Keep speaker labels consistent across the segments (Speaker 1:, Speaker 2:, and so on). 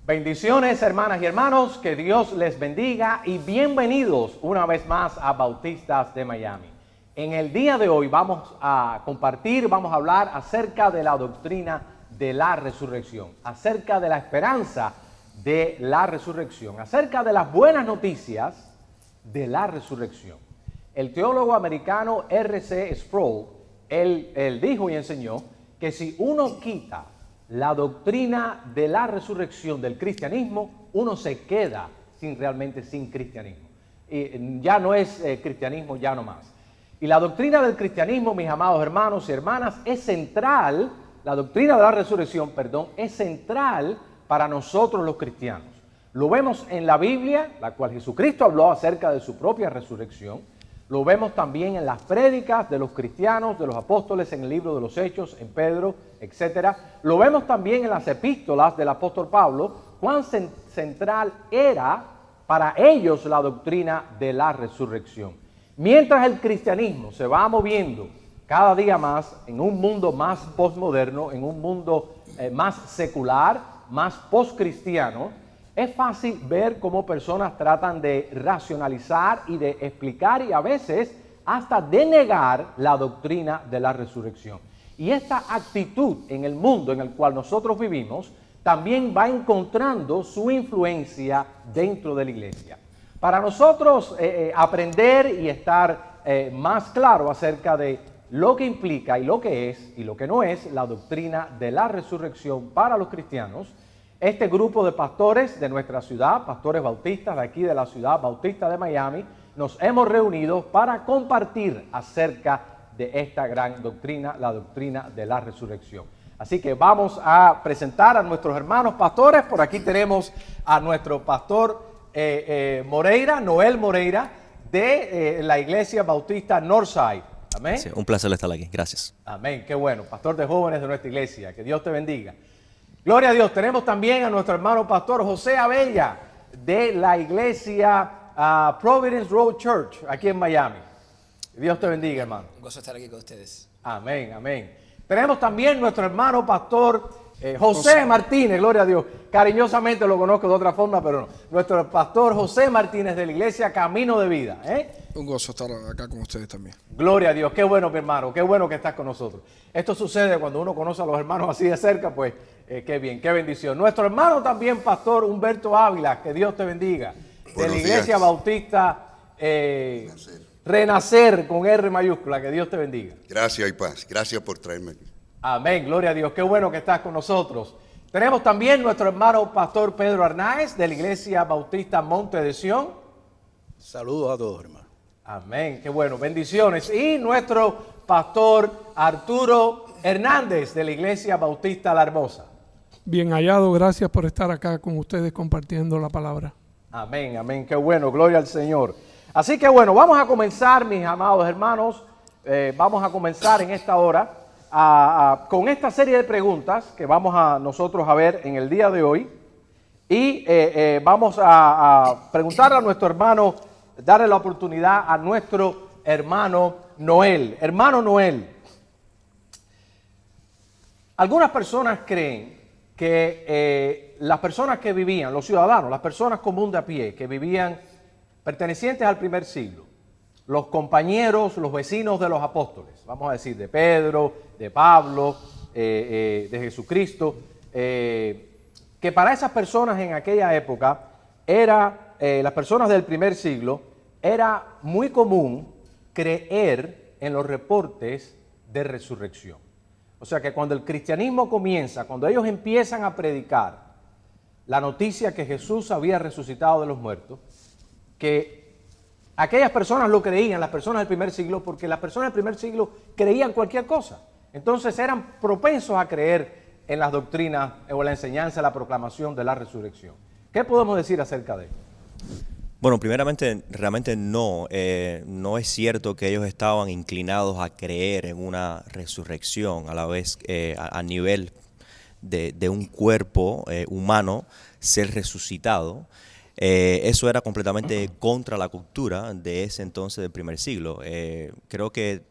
Speaker 1: Bendiciones, hermanas y hermanos, que Dios les bendiga y bienvenidos una vez más a Bautistas de Miami. En el día de hoy vamos a hablar acerca de la doctrina de la resurrección, acerca de la esperanza de la resurrección, acerca de las buenas noticias de la resurrección. El teólogo americano R.C. Sproul, él dijo y enseñó que si uno quita la doctrina de la resurrección del cristianismo, uno se queda realmente sin cristianismo. Y ya no es cristianismo, ya no más. Y la doctrina del cristianismo, mis amados hermanos y hermanas, es central, la doctrina de la resurrección, es central para nosotros los cristianos. Lo vemos en la Biblia, la cual Jesucristo habló acerca de su propia resurrección. Lo vemos también en las prédicas de los cristianos, de los apóstoles, en el libro de los Hechos, en Pedro, etc. Lo vemos también en las epístolas del apóstol Pablo, cuán central era para ellos la doctrina de la resurrección. Mientras el cristianismo se va moviendo cada día más en un mundo más postmoderno, en un mundo más secular, más postcristiano, es fácil ver cómo personas tratan de racionalizar y de explicar y a veces hasta de negar la doctrina de la resurrección. Y esta actitud en el mundo en el cual nosotros vivimos también va encontrando su influencia dentro de la iglesia. Para nosotros aprender y estar más claro acerca de lo que implica y lo que es y lo que no es la doctrina de la resurrección para los cristianos, este grupo de pastores de nuestra ciudad, pastores bautistas de aquí de la ciudad bautista de Miami, nos hemos reunido para compartir acerca de esta gran doctrina, la doctrina de la resurrección. Así que vamos a presentar a nuestros hermanos pastores. Por aquí tenemos a nuestro pastor Moreira, Noel Moreira, de la iglesia bautista Northside. Amén.
Speaker 2: Sí, un placer estar aquí. Gracias.
Speaker 1: Amén. Qué bueno. Pastor de jóvenes de nuestra iglesia. Que Dios te bendiga. Gloria a Dios. Tenemos también a nuestro hermano pastor José Abella de la iglesia Providence Road Church aquí en Miami. Dios te bendiga, hermano.
Speaker 3: Un gozo estar aquí con ustedes.
Speaker 1: Amén, amén. Tenemos también nuestro hermano pastor José Martínez, gloria a Dios. Cariñosamente lo conozco de otra forma, pero no. Nuestro pastor José Martínez de la iglesia Camino de Vida.
Speaker 4: Un gozo estar acá con ustedes también.
Speaker 1: Gloria a Dios, qué bueno, mi hermano, qué bueno que estás con nosotros. Esto sucede cuando uno conoce a los hermanos así de cerca, pues qué bien, qué bendición. Nuestro hermano también, pastor Humberto Ávila, que Dios te bendiga, de la iglesia bautista Renacer con R mayúscula, que Dios te bendiga.
Speaker 5: Gracias y paz, gracias por traerme aquí.
Speaker 1: Amén, gloria a Dios, qué bueno que estás con nosotros. Tenemos también nuestro hermano pastor Pedro Arnáez, de la iglesia bautista Monte de Sión.
Speaker 6: Saludos a todos, hermano.
Speaker 1: Amén, qué bueno, bendiciones. Y nuestro pastor Arturo Hernández, de la iglesia bautista La Hermosa.
Speaker 7: Bien hallado, gracias por estar acá con ustedes compartiendo la palabra.
Speaker 1: Amén, amén, qué bueno, gloria al Señor. Así que bueno, vamos a comenzar, mis amados hermanos, vamos a comenzar en esta hora con esta serie de preguntas que vamos a nosotros a ver en el día de hoy. Y vamos a preguntarle a nuestro hermano, darle la oportunidad a nuestro hermano Noel. Hermano Noel, algunas personas creen que las personas que vivían, los ciudadanos, las personas comunes de a pie, que vivían pertenecientes al primer siglo, los compañeros, los vecinos de los apóstoles, vamos a decir, de Pedro, de Pablo, de Jesucristo, que para esas personas en aquella época, las personas del primer siglo, era muy común creer en los reportes de resurrección. O sea que cuando el cristianismo comienza, cuando ellos empiezan a predicar la noticia que Jesús había resucitado de los muertos, que aquellas personas lo creían, las personas del primer siglo, porque las personas del primer siglo creían cualquier cosa. Entonces eran propensos a creer en las doctrinas o la enseñanza, la proclamación de la resurrección. ¿Qué podemos decir acerca de ello?
Speaker 2: Bueno, primeramente, realmente no es cierto que ellos estaban inclinados a creer en una resurrección a la vez a nivel de un cuerpo humano ser resucitado. Eso era completamente contra la cultura de ese entonces del primer siglo. Creo que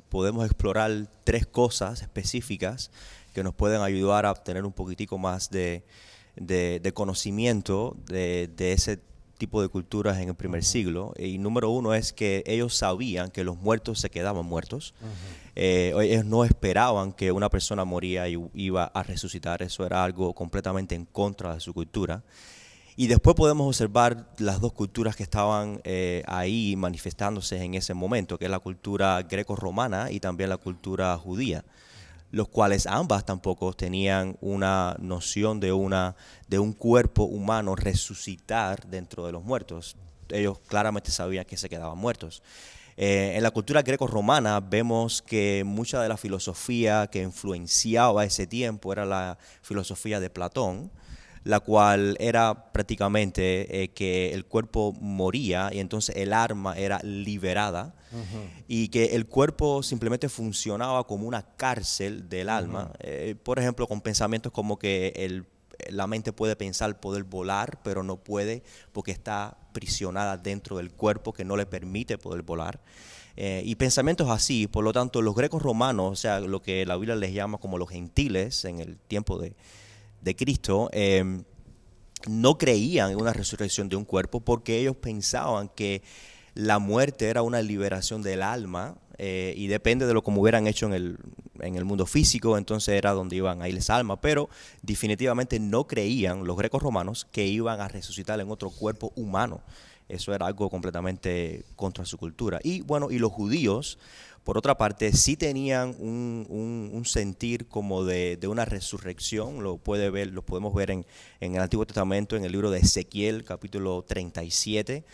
Speaker 2: podemos explorar 3 cosas específicas que nos pueden ayudar a obtener un poquitico más de de conocimiento de ese tipo de culturas en el primer siglo. Y número uno es que ellos sabían que los muertos se quedaban muertos. Ellos no esperaban que una persona moría y iba a resucitar. Eso era algo completamente en contra de su cultura. Y después podemos observar las dos culturas que estaban ahí manifestándose en ese momento, que es la cultura greco-romana y también la cultura judía, los cuales ambas tampoco tenían una noción de un cuerpo humano resucitar dentro de los muertos. Ellos claramente sabían que se quedaban muertos. En la cultura greco-romana vemos que mucha de la filosofía que influenciaba ese tiempo era la filosofía de Platón, la cual era prácticamente que el cuerpo moría y entonces el alma era liberada y que el cuerpo simplemente funcionaba como una cárcel del alma. Por ejemplo, con pensamientos como que la mente puede pensar poder volar, pero no puede porque está prisionada dentro del cuerpo que no le permite poder volar. Y pensamientos así. Por lo tanto, los grecos romanos, o sea, lo que la Biblia les llama como los gentiles en el tiempo de Cristo, no creían en una resurrección de un cuerpo porque ellos pensaban que la muerte era una liberación del alma y depende de lo como hubieran hecho en el mundo físico, entonces era donde iban a ir esa alma, pero definitivamente no creían los grecos romanos que iban a resucitar en otro cuerpo humano. Eso era algo completamente contra su cultura. Y bueno, y los judíos, por otra parte, sí tenían un sentir como de una resurrección. Lo podemos ver en el Antiguo Testamento, en el libro de Ezequiel, capítulo 37.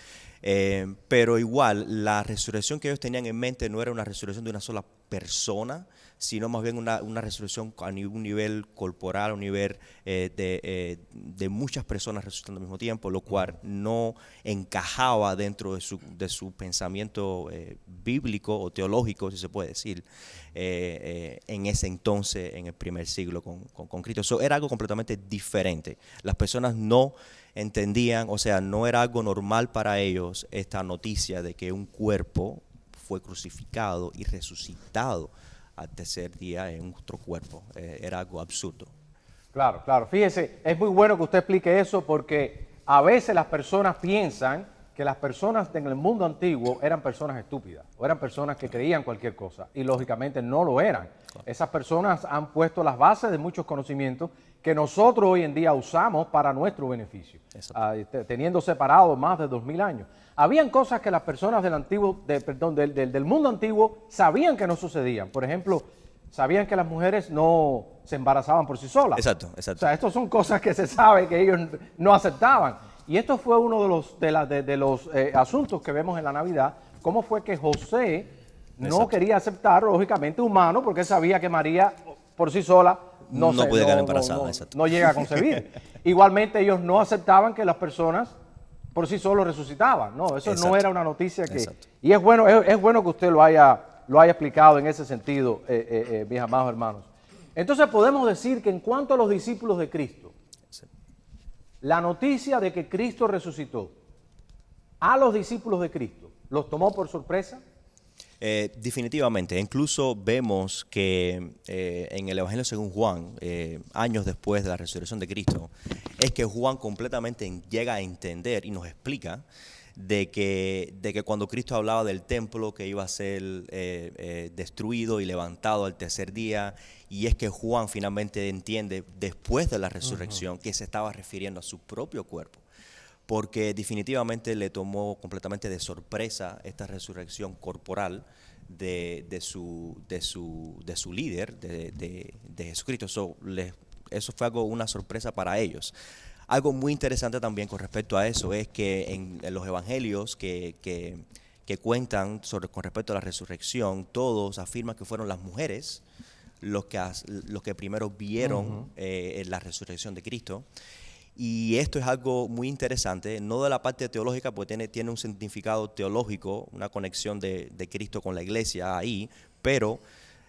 Speaker 2: Pero igual, la resurrección que ellos tenían en mente no era una resurrección de una sola persona, sino más bien una resurrección a un nivel corporal, a un nivel de muchas personas resucitando al mismo tiempo, lo cual no encajaba dentro de su pensamiento bíblico o teológico, si se puede decir, en ese entonces, en el primer siglo con Cristo. Eso era algo completamente diferente. Las personas no entendían, o sea, no era algo normal para ellos esta noticia de que un cuerpo fue crucificado y resucitado al tercer día en otro cuerpo. Era algo absurdo.
Speaker 1: Claro, claro. Fíjese, es muy bueno que usted explique eso porque a veces las personas piensan que las personas en el mundo antiguo eran personas estúpidas o eran personas que creían cualquier cosa y lógicamente no lo eran. Esas personas han puesto las bases de muchos conocimientos que nosotros hoy en día usamos para nuestro beneficio, teniendo separados más de 2000 años. Habían cosas que las personas del mundo antiguo sabían que no sucedían. Por ejemplo, sabían que las mujeres no se embarazaban por sí solas.
Speaker 2: Exacto.
Speaker 1: O sea, estas son cosas que se sabe que ellos no aceptaban. Y esto fue uno de los asuntos que vemos en la Navidad. Cómo fue que José no quería aceptar, lógicamente, humano, porque él sabía que María por sí sola no
Speaker 2: puede quedar embarazada.
Speaker 1: No llega a concebir. Igualmente ellos no aceptaban que las personas por sí solos resucitaban. No, eso no era una noticia que...
Speaker 2: Exacto.
Speaker 1: Y es bueno que usted lo haya explicado en ese sentido, mis amados hermanos. Entonces podemos decir que en cuanto a los discípulos de Cristo, la noticia de que Cristo resucitó a los discípulos de Cristo, ¿los tomó por sorpresa?
Speaker 2: Definitivamente. Incluso vemos que en el Evangelio según Juan, años después de la resurrección de Cristo, es que Juan completamente llega a entender y nos explica de que cuando Cristo hablaba del templo que iba a ser destruido y levantado al tercer día, y es que Juan finalmente entiende después de la resurrección que se estaba refiriendo a su propio cuerpo, porque definitivamente le tomó completamente de sorpresa esta resurrección corporal de su líder, de Jesucristo. Eso fue una sorpresa para ellos. Algo muy interesante también con respecto a eso es que en los evangelios que cuentan con respecto a la resurrección, todos afirman que fueron las mujeres los que primero vieron la resurrección de Cristo. Y esto es algo muy interesante, no de la parte teológica, porque tiene un significado teológico, una conexión de Cristo con la iglesia ahí, pero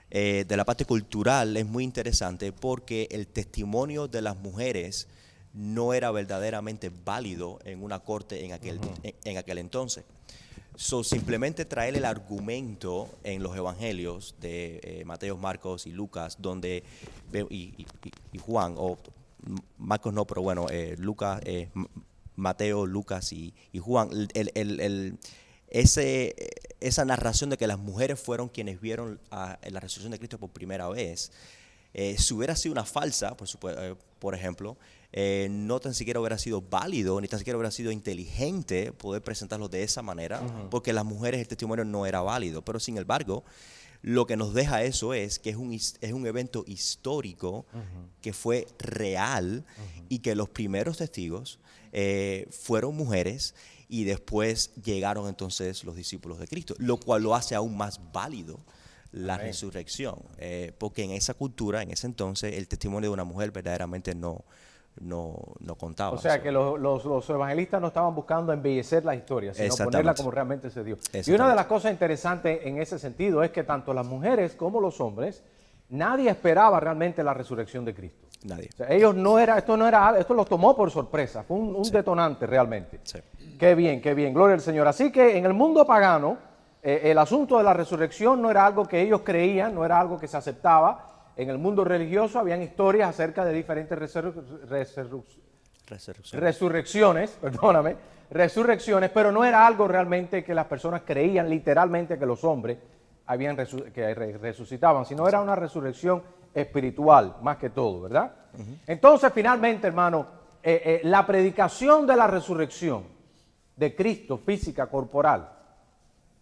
Speaker 2: de la parte cultural es muy interesante porque el testimonio de las mujeres no era verdaderamente válido en una corte en aquel entonces. Simplemente traer el argumento en los evangelios de Mateo, Marcos y Lucas, donde y Juan, o Marcos no, pero bueno, Lucas, Mateo, Lucas y Juan, esa narración de que las mujeres fueron quienes vieron la resurrección de Cristo por primera vez, si hubiera sido una falsa, por ejemplo, no tan siquiera hubiera sido válido, ni tan siquiera hubiera sido inteligente poder presentarlo de esa manera, porque las mujeres el testimonio no era válido. Pero sin embargo, lo que nos deja eso es que es un evento histórico que fue real y que los primeros testigos fueron mujeres y después llegaron entonces los discípulos de Cristo, lo cual lo hace aún más válido la resurrección, porque en esa cultura, en ese entonces, el testimonio de una mujer verdaderamente no contaba.
Speaker 1: O sea que los evangelistas no estaban buscando embellecer la historia, sino ponerla como realmente se dio. Y una de las cosas interesantes en ese sentido es que tanto las mujeres como los hombres, nadie esperaba realmente la resurrección de Cristo.
Speaker 2: Nadie.
Speaker 1: O sea, ellos esto los tomó por sorpresa, fue un detonante realmente.
Speaker 2: Sí.
Speaker 1: Qué bien, gloria al Señor. Así que en el mundo pagano, el asunto de la resurrección no era algo que ellos creían, no era algo que se aceptaba. En el mundo religioso habían historias acerca de diferentes resurrecciones, pero no era algo realmente que las personas creían literalmente que los hombres resucitaban, sino era una resurrección espiritual, más que todo, ¿verdad? Entonces, finalmente, hermano, la predicación de la resurrección de Cristo, física, corporal,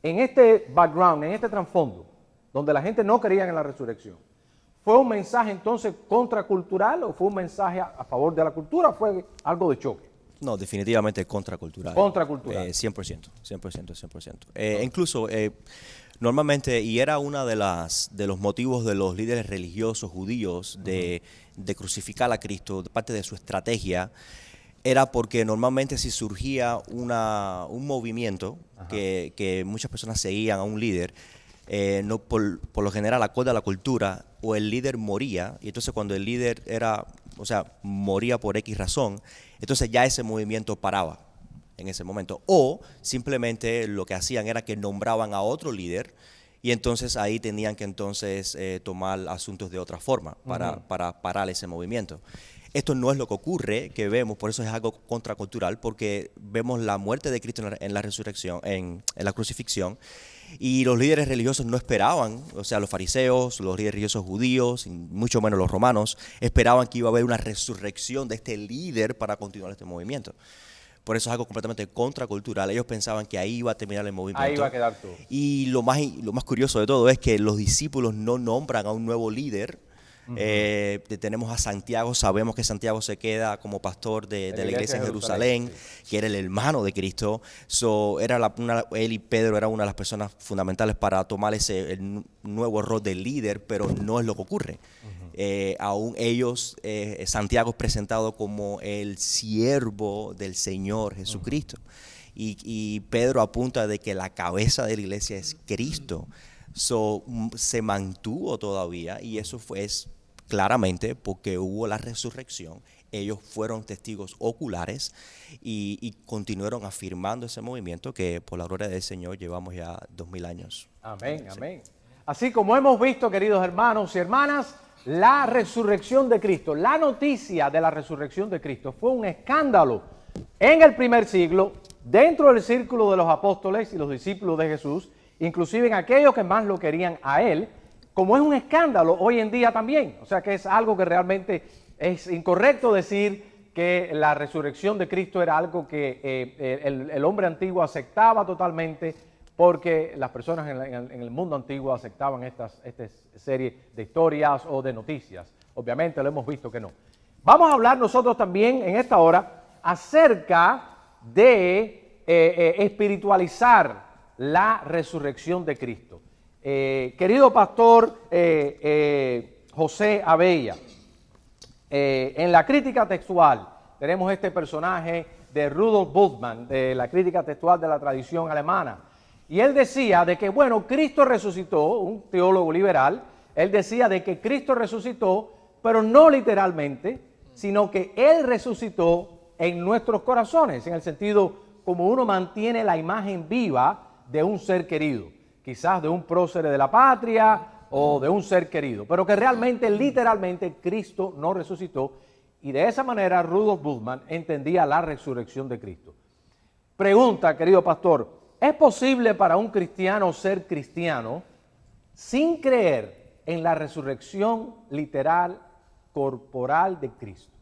Speaker 1: en este background, en este trasfondo, donde la gente no creía en la resurrección, ¿fue un mensaje entonces contracultural o fue un mensaje a favor de la cultura o fue algo de choque?
Speaker 2: No, definitivamente contracultural.
Speaker 1: Contracultural.
Speaker 2: 100%. Incluso, normalmente, y era una de los motivos de los líderes religiosos judíos de crucificar a Cristo, de parte de su estrategia, era porque normalmente si surgía un movimiento que muchas personas seguían a un líder, no por lo general, acorde a la cultura, o el líder moría, y entonces cuando el líder moría por X razón, entonces ya ese movimiento paraba en ese momento. O simplemente lo que hacían era que nombraban a otro líder, y entonces ahí tenían que entonces tomar asuntos de otra forma para parar ese movimiento. Esto no es lo que ocurre, que vemos, por eso es algo contracultural, porque vemos la muerte de Cristo en la resurrección, en la crucifixión, y los líderes religiosos no esperaban, o sea, los fariseos, los líderes religiosos judíos, y mucho menos los romanos, esperaban que iba a haber una resurrección de este líder para continuar este movimiento. Por eso es algo completamente contracultural. Ellos pensaban que ahí iba a terminar el movimiento.
Speaker 1: Ahí iba a quedar todo.
Speaker 2: Y lo más curioso de todo es que los discípulos no nombran a un nuevo líder. Tenemos a Santiago, sabemos que Santiago se queda como pastor de la iglesia en Jerusalén, que era el hermano de Cristo. Él y Pedro eran una de las personas fundamentales para tomar el nuevo rol de líder, pero no es lo que ocurre. Aún ellos, Santiago es presentado como el siervo del Señor Jesucristo. Y Pedro apunta de que la cabeza de la iglesia es Cristo. Se mantuvo todavía, y eso es claramente porque hubo la resurrección. Ellos fueron testigos oculares y continuaron afirmando ese movimiento que por la gloria del Señor llevamos ya 2000 años.
Speaker 1: Amén. Así como hemos visto, queridos hermanos y hermanas, la resurrección de Cristo, la noticia de la resurrección de Cristo fue un escándalo en el primer siglo, dentro del círculo de los apóstoles y los discípulos de Jesús, inclusive en aquellos que más lo querían a él, como es un escándalo hoy en día también. O sea que es algo que realmente es incorrecto decir que la resurrección de Cristo era algo que el hombre antiguo aceptaba totalmente, porque las personas en el mundo antiguo aceptaban esta serie de historias o de noticias. Obviamente lo hemos visto que no. Vamos a hablar nosotros también en esta hora acerca de espiritualizar la resurrección de Cristo. Querido pastor José Abella, en la crítica textual tenemos este personaje de Rudolf Bultmann, de la crítica textual de la tradición alemana, y él decía de que, bueno, Cristo resucitó, un teólogo liberal, él decía de que Cristo resucitó, pero no literalmente, sino que Él resucitó en nuestros corazones, en el sentido como uno mantiene la imagen viva de un ser querido, quizás de un prócer de la patria o de un ser querido, pero que realmente, literalmente, Cristo no resucitó. Y de esa manera Rudolf Bultmann entendía la resurrección de Cristo. Pregunta, querido pastor, ¿es posible para un cristiano ser cristiano sin creer en la resurrección literal corporal de Cristo?